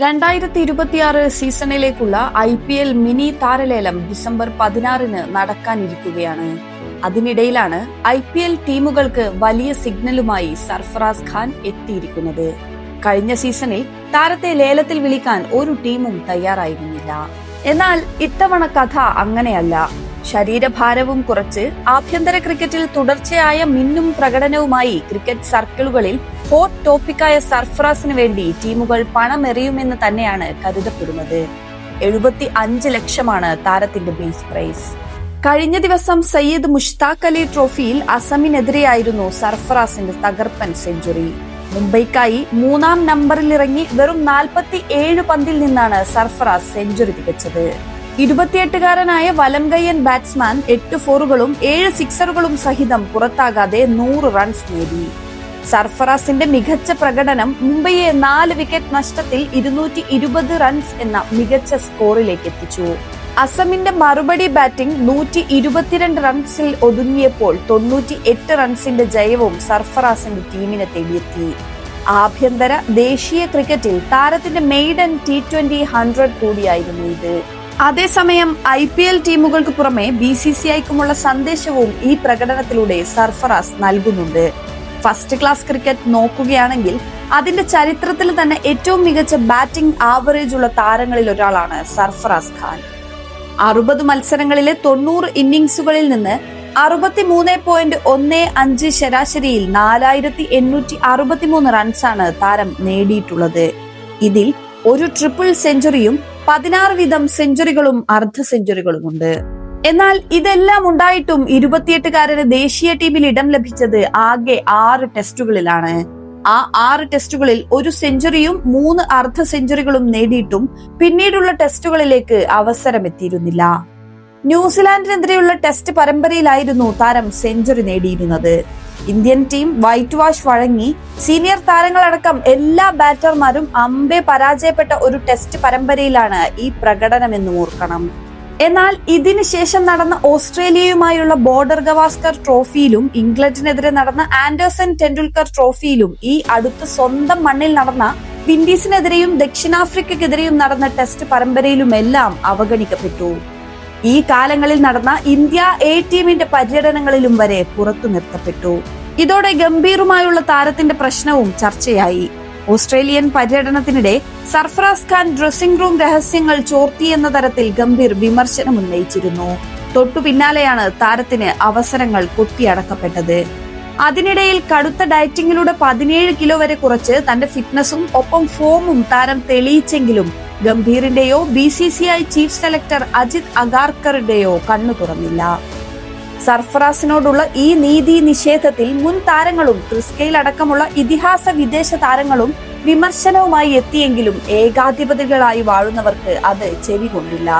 2026 സീസണിലേക്കുള്ള IPL mini താരലേലം December 16 നടക്കാനിരിക്കുകയാണ്. അതിനിടയിലാണ് IPL ടീമുകൾക്ക് വലിയ സിഗ്നലുമായി സർഫറാസ് ഖാൻ എത്തിയിരിക്കുന്നത്. കഴിഞ്ഞ സീസണിൽ താരത്തെ ലേലത്തിൽ വിളിക്കാൻ ഒരു ടീമും തയ്യാറായിരുന്നില്ല. എന്നാൽ ഇത്തവണ കഥ അങ്ങനെയല്ല. ശരീരഭാരവും കുറച്ച് ആഭ്യന്തര ക്രിക്കറ്റിൽ തുടർച്ചയായ മിന്നും പ്രകടനവുമായി ക്രിക്കറ്റ് സർക്കിളുകളിൽ ഹോട്ട് ടോപ്പിക്കായ സർഫറാസിന് വേണ്ടി ടീമുകൾ പണമെറിയുമെന്ന് തന്നെയാണ് കരുതപ്പെടുന്നത്. 75 ലക്ഷമാണ് താരത്തിന്റെ ബേസ് പ്രൈസ്. കഴിഞ്ഞ ദിവസം സയ്യിദ് മുഷ്താഖ് അലി ട്രോഫിയിൽ അസമിനെതിരെയായിരുന്നു സർഫറാസിന്റെ തകർപ്പൻ സെഞ്ചുറി. മുംബൈക്കായി 3-ാം നമ്പറിലിറങ്ങി വെറും 47 പന്തിൽ നിന്നാണ് സർഫറാസ് സെഞ്ചുറി തികച്ചത്. 28-കാരനായ വലംകയ്യൻ ബാറ്റ്സ്മാൻ 8 ഫോറുകളും 7 സിക്സറുകളും സഹിതം പുറത്താകാതെ 100 റൺസ് നേടി. സർഫറാസിന്റെ മികച്ച പ്രകടനം മുംബൈയെ 4 വിക്കറ്റ് നഷ്ടത്തിൽ 220 റൺസ് എന്ന മികച്ച സ്കോറിലേക്ക് എത്തിച്ചു. അസമിന്റെ മറുപടി ബാറ്റിംഗ് 122 റൺസിൽ ഒതുങ്ങിയപ്പോൾ 98 റൺസിന്റെ ജയവും സർഫറാസിന്റെ ടീമിനെ തേടിയെത്തി. ആഭ്യന്തര ദേശീയ ക്രിക്കറ്റിൽ താരത്തിന്റെ മെയ്ഡൻ T20 100 കൂടിയായിരുന്നു ഇത്. അതേസമയം IPL ടീമുകൾക്ക് പുറമെ BCCIക്കുമുള്ള സന്ദേശവും ഈ പ്രകടനത്തിലൂടെ സർഫറാസ് നൽകുന്നുണ്ട്. ഫസ്റ്റ് ക്ലാസ് ക്രിക്കറ്റ് നോക്കുകയാണെങ്കിൽ അതിന്റെ ചരിത്രത്തിൽ തന്നെ ഏറ്റവും മികച്ച ബാറ്റിംഗ് ആവറേജ് ഉള്ള താരങ്ങളിൽ ഒരാളാണ് സർഫറാസ് ഖാൻ. 60 മത്സരങ്ങളിലെ 90 ഇന്നിംഗ്സുകളിൽ നിന്ന് 63.15 ശരാശരിയിൽ 4863 റൺസാണ് താരം നേടിയിട്ടുള്ളത്. ഇതിൽ ഒരു ട്രിപ്പിൾ സെഞ്ചുറിയും 16 വീതം സെഞ്ചുറികളും അർദ്ധ സെഞ്ചുറികളുമുണ്ട്. എന്നാൽ ഇതെല്ലാം ഉണ്ടായിട്ടും 28-കാരന് ദേശീയ ടീമിൽ ഇടം ലഭിച്ചത് ആകെ 6 ടെസ്റ്റുകളിലാണ്. ആ 6 ടെസ്റ്റുകളിൽ ഒരു സെഞ്ചുറിയും 3 അർദ്ധ സെഞ്ചുറികളും നേടിയിട്ടും പിന്നീടുള്ള ടെസ്റ്റുകളിലേക്ക് അവസരമെത്തിയിരുന്നില്ല. ന്യൂസിലാൻഡിനെതിരെയുള്ള ടെസ്റ്റ് പരമ്പരയിലായിരുന്നു താരം സെഞ്ചുറി നേടിയിരുന്നത്. ഇന്ത്യൻ ടീം വൈറ്റ് വാഷ് വഴങ്ങി സീനിയർ താരങ്ങളടക്കം എല്ലാ ബാറ്റർമാരും അമ്പെ പരാജയപ്പെട്ട ഒരു ടെസ്റ്റ് പരമ്പരയിലാണ് ഈ പ്രകടനമെന്ന് ഓർക്കണം. എന്നാൽ ഇതിന് ശേഷം നടന്ന ഓസ്ട്രേലിയയുമായുള്ള ബോർഡർ ഗവാസ്കർ ട്രോഫിയിലും ഇംഗ്ലണ്ടിനെതിരെ നടന്ന ആൻഡേഴ്സൺ ടെണ്ടുൽക്കർ ട്രോഫിയിലും ഈ അടുത്ത് സ്വന്തം മണ്ണിൽ നടന്ന വിൻഡീസിനെതിരെയും ദക്ഷിണാഫ്രിക്കയ്ക്കെതിരെയും നടന്ന ടെസ്റ്റ് പരമ്പരയിലുമെല്ലാം അവഗണിക്കപ്പെട്ടു. ഈ കാലങ്ങളിൽ നടന്ന ഇന്ത്യ A ടീമിന്റെ പര്യടനങ്ങളിലും വരെ പുറത്തു നിർത്തപ്പെട്ടു. ഇതോടെ ഗംഭീറുമായുള്ള താരത്തിന്റെ പ്രശ്നവും ചർച്ചയായി. ഓസ്ട്രേലിയൻ പര്യടനത്തിനിടെ സർഫറാസ് ഖാൻ ഡ്രസ്സിംഗ് റൂം രഹസ്യങ്ങൾ ചോർത്തിയെന്ന തരത്തിൽ ഗംഭീർ വിമർശനം ഉന്നയിച്ചിരുന്നു. തൊട്ടു പിന്നാലെയാണ് താരത്തിന് അവസരങ്ങൾ കൊത്തിയടക്കപ്പെട്ടത്. അതിനിടയിൽ കടുത്ത ഡയറ്റിംഗിലൂടെ 17 കിലോ വരെ കുറച്ച് തന്റെ ഫിറ്റ്നസും ഒപ്പം ഫോമും താരം തെളിയിച്ചെങ്കിലും ഗംഭീറിന്റെയോ BCCI ചീഫ് സെലക്ടർ അജിത് അഗാർക്കറുടെയോ കണ്ണു തുറന്നില്ല. സർഫറാസിനോടുള്ള ഈ നീതി നിഷേധത്തിൽ മുൻ താരങ്ങളും ക്രിസ് ഗെയിൽ അടക്കമുള്ള ഇതിഹാസ വിദേശ താരങ്ങളും വിമർശനവുമായി എത്തിയെങ്കിലും ഏകാധിപതികളായി വാഴുന്നവർക്ക് അത് ചെവികൊണ്ടില്ല.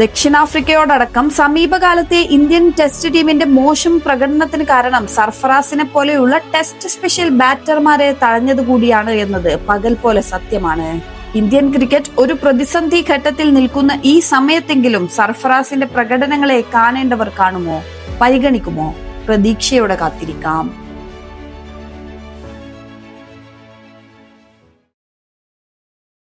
ദക്ഷിണാഫ്രിക്കയോടക്കം സമീപകാലത്തെ ഇന്ത്യൻ ടെസ്റ്റ് ടീമിന്റെ മോശം പ്രകടനത്തിന് കാരണം സർഫറാസിനെ പോലെയുള്ള ടെസ്റ്റ് സ്പെഷ്യൽ ബാറ്റർമാരെ തഴഞ്ഞതുകൂടിയാണ് എന്നത് പകൽ പോലെ സത്യമാണ്. ഇന്ത്യൻ ക്രിക്കറ്റ് ഒരു പ്രതിസന്ധി ഘട്ടത്തിൽ നിൽക്കുന്ന ഈ സമയത്തെങ്കിലും സർഫറാസിന്റെ പ്രകടനങ്ങളെ കാണേണ്ടവർ കാണുമോ, പരിഗണിക്കുമോ? പ്രതീക്ഷയോടെ കാത്തിരിക്കാം.